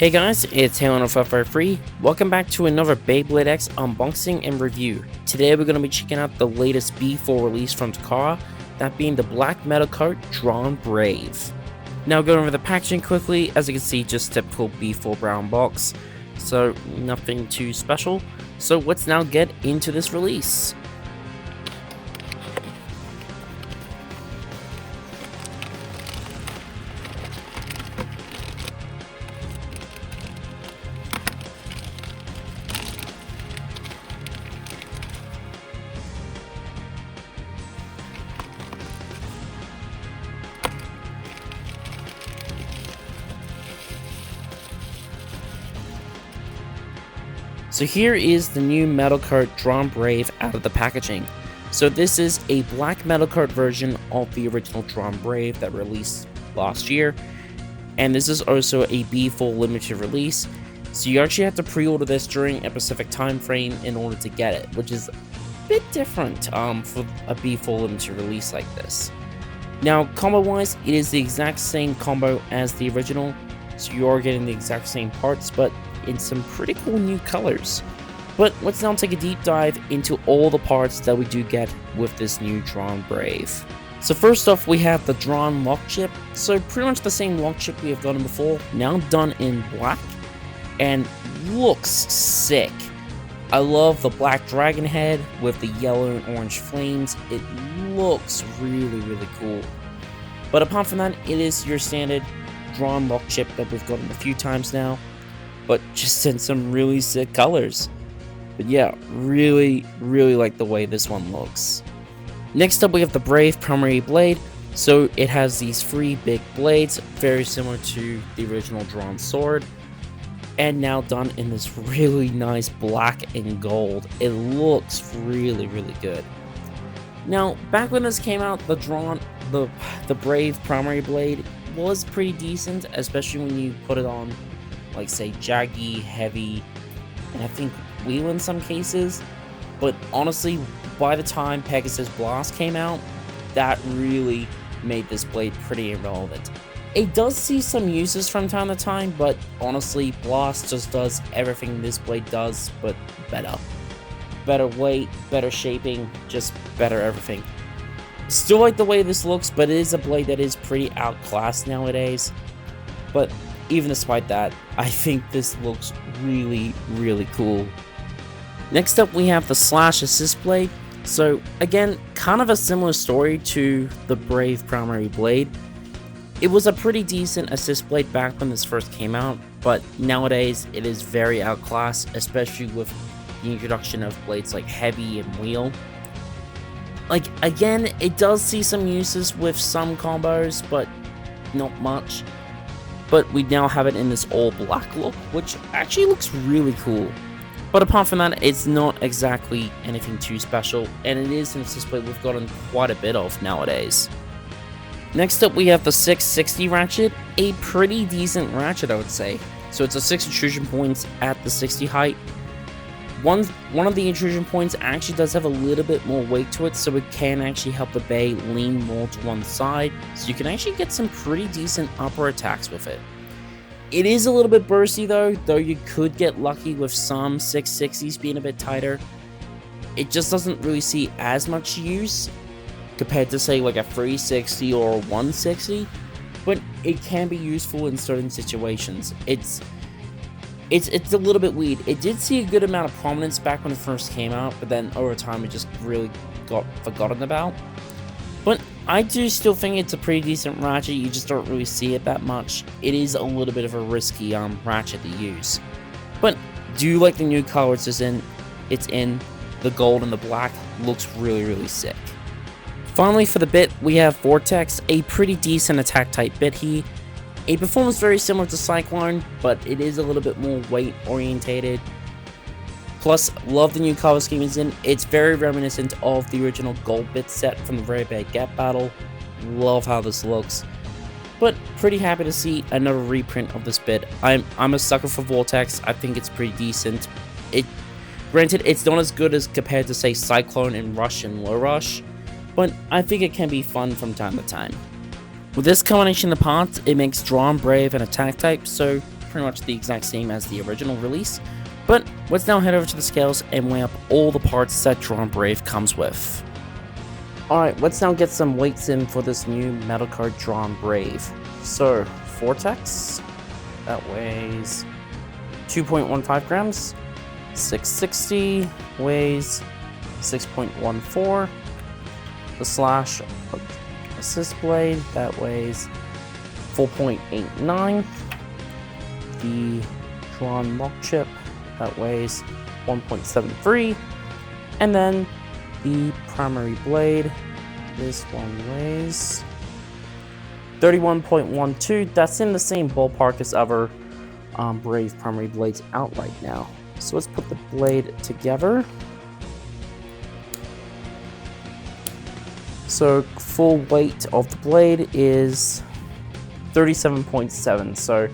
Hey guys, it's Free. Welcome back to another Beyblade X unboxing and review. Today we're going to be checking out the latest B4 release from Takara, that being the black metal cart Dran Brave. Now going over the packaging quickly, as you can see, just typical B4 brown box, so nothing too special. So let's now get into this release. So here is the new metal cart Dran Brave out of the packaging. So this is a black metal cart version of the original Dran Brave that released last year. And this is also a B4 limited release. So you actually have to pre-order this during a specific time frame in order to get it, which is a bit different for a B4 limited release like this. Now combo wise, it is the exact same combo as the original. So you are getting the exact same parts, but in some pretty cool new colors. But let's now take a deep dive into all the parts that we do get with this new Dran Brave. So first off, we have the Dran lock chip. So pretty much the same lock chip we have gotten before, now done in black, and looks sick. I love the black dragon head with the yellow and orange flames. It looks really cool. But apart from that, it is your standard Dran lock chip that we've gotten a few times now, but just in some really sick colors. But yeah, really like the way this one looks. Next up, we have the Brave primary blade. So it has these 3 big blades, very similar to the original Dran sword, and now done in this really nice black and gold. It looks really good. Now, back when this came out, the Brave primary blade was pretty decent, especially when you put it on, like, say, jaggy, heavy, and I think wheel in some cases. But honestly, by the time Pegasus Blast came out, that really made this blade pretty irrelevant. It does see some uses from time to time, but honestly, Blast just does everything this blade does, but better. Better weight, better shaping, just better everything. Still like the way this looks, but it is a blade that is pretty outclassed nowadays. But even despite that, I think this looks really cool. Next up, we have the Slash Assist Blade. So again, kind of a similar story to the Brave primary blade. It was a pretty decent assist blade back when this first came out, but nowadays it is very outclassed, especially with the introduction of blades like Heavy and Wheel. Like, again, it does see some uses with some combos, but not much. But we now have it in this all black look, which actually looks really cool. But apart from that, it's not exactly anything too special, and it is an assist blade we've gotten quite a bit of nowadays. Next up, we have the S6-60 ratchet, a pretty decent ratchet, I would say. So it's a 6 intrusion points at the 60 height. One of the intrusion points actually does have a little bit more weight to it, so it can actually help the bay lean more to one side, so you can actually get some pretty decent upper attacks with it. It is a little bit bursty though you could get lucky with some 660s being a bit tighter. It just doesn't really see as much use compared to, say, like a 360 or a 160, but it can be useful in certain situations. It's a little bit weird. It did see a good amount of prominence back when it first came out, but then over time it just really got forgotten about. But I do still think it's a pretty decent ratchet. You just don't really see it that much. It is a little bit of a risky ratchet to use. But do like the new color it's in. The gold and the black looks really sick. Finally, for the bit, we have Vortex, a pretty decent attack type bit here. A performance very similar to Cyclone, but it is a little bit more weight orientated. Plus, love the new color scheme it's in. It's very reminiscent of the original gold bit set from the very bad Get battle. Love how this looks. But pretty happy to see another reprint of this bit. I'm a sucker for Vortex. I think it's pretty decent. Granted, it's not as good as compared to, say, Cyclone and Rush and Low Rush, but I think it can be fun from time to time. With this combination of parts, it makes Dran Brave an attack type, so pretty much the exact same as the original release. But let's now head over to the scales and weigh up all the parts that Dran Brave comes with. Alright, let's now get some weights in for this new metal card Dran Brave. So, Vortex, that weighs 2.15 grams. 6-60 weighs 6.14. The Slash Assist Blade, that weighs 4.89. The Dran Lock Chip, that weighs 1.73. And then the Primary Blade, this one weighs 31.12. That's in the same ballpark as other Brave Primary Blades out right now. So let's put the blade together. So full weight of the blade is 37.7. So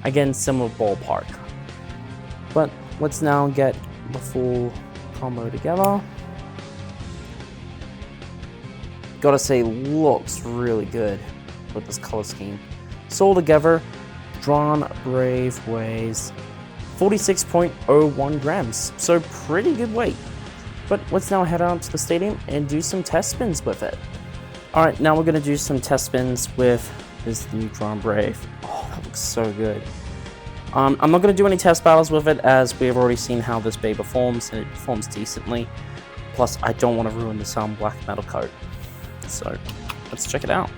again, similar ballpark. But let's now get the full combo together. Gotta say, looks really good with this color scheme. So altogether, Dran Brave weighs 46.01 grams. So pretty good weight. But let's now head out to the stadium and do some test spins with it. Alright, now we're going to do some test spins with this new Dran Brave. Oh, that looks so good. I'm not going to do any test battles with it, as we have already seen how this baby performs, and it performs decently. Plus, I don't want to ruin the black metal coat. So, let's check it out.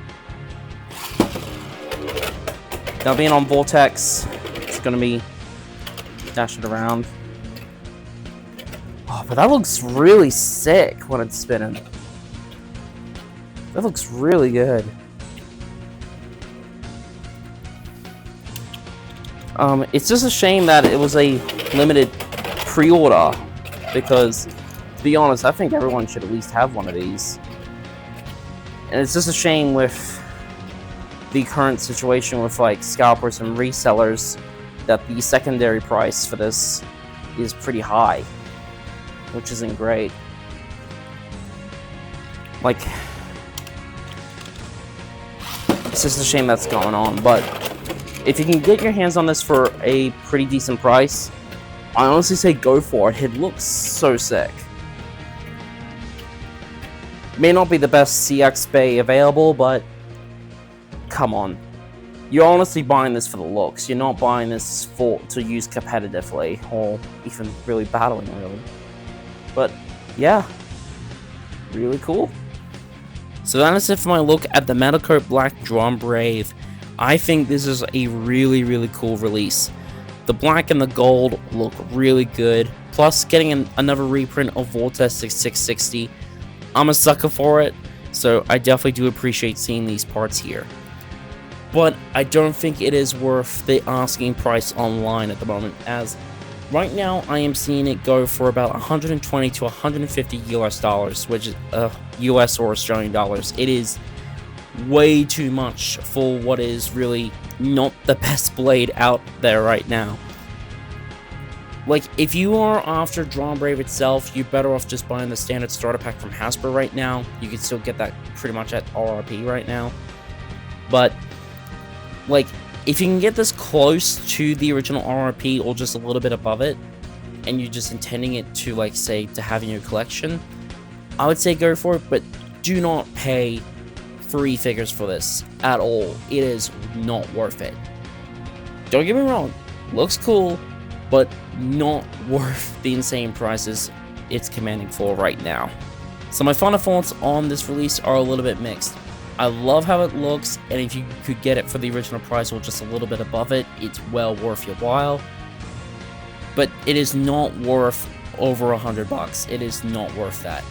Now, being on Vortex, it's going to be dashing around. Oh, but that looks really sick when it's spinning. That looks really good. It's just a shame that it was a limited pre-order, because, to be honest, I think everyone should at least have one of these. And it's just a shame with the current situation with like scalpers and resellers that the secondary price for this is pretty high, which isn't great. Like, it's just a shame that's going on, but if you can get your hands on this for a pretty decent price, I honestly say go for it. It looks so sick. May not be the best CX bay available, but come on. You're honestly buying this for the looks. You're not buying this to use competitively, or even really battling, really. But, yeah. Really cool. So that is it for my look at the Metal Coat Black Dran Brave. I think this is a really, really cool release. The black and the gold look really good. Plus, getting another reprint of Vortex 660. I'm a sucker for it, so I definitely do appreciate seeing these parts here. But I don't think it is worth the asking price online at the moment, as right now I am seeing it go for about 120 to 150 US dollars, which is US or Australian dollars. It is way too much for what is really not the best blade out there right now. Like, if you are after Dran Brave itself, you're better off just buying the standard starter pack from Hasbro right now. You can still get that pretty much at RRP right now. But, like, if you can get this close to the original RRP or just a little bit above it, and you're just intending it to, like, say, to have in your collection, I would say go for it, but do not pay 3 figures for this at all. It is not worth it. Don't get me wrong, looks cool, but not worth the insane prices it's commanding for right now. So my final thoughts on this release are a little bit mixed. I love how it looks, and if you could get it for the original price or just a little bit above it, it's well worth your while. But it is not worth over $100. It is not worth that.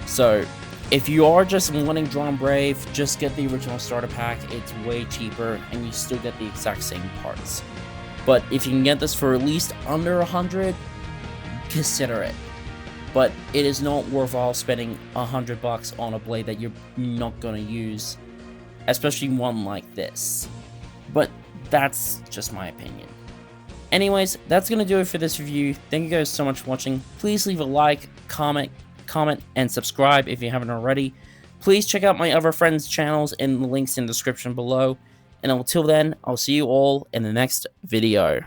So if you are just wanting Dran Brave, just get the original starter pack. It's way cheaper, and you still get the exact same parts. But if you can get this for at least under 100, consider it. But it is not worthwhile spending $100 on a blade that you're not going to use, especially one like this. But that's just my opinion. Anyways, that's going to do it for this review. Thank you guys so much for watching. Please leave a like, comment, and subscribe if you haven't already. Please check out my other friends' channels and the links in the description below. And until then, I'll see you all in the next video.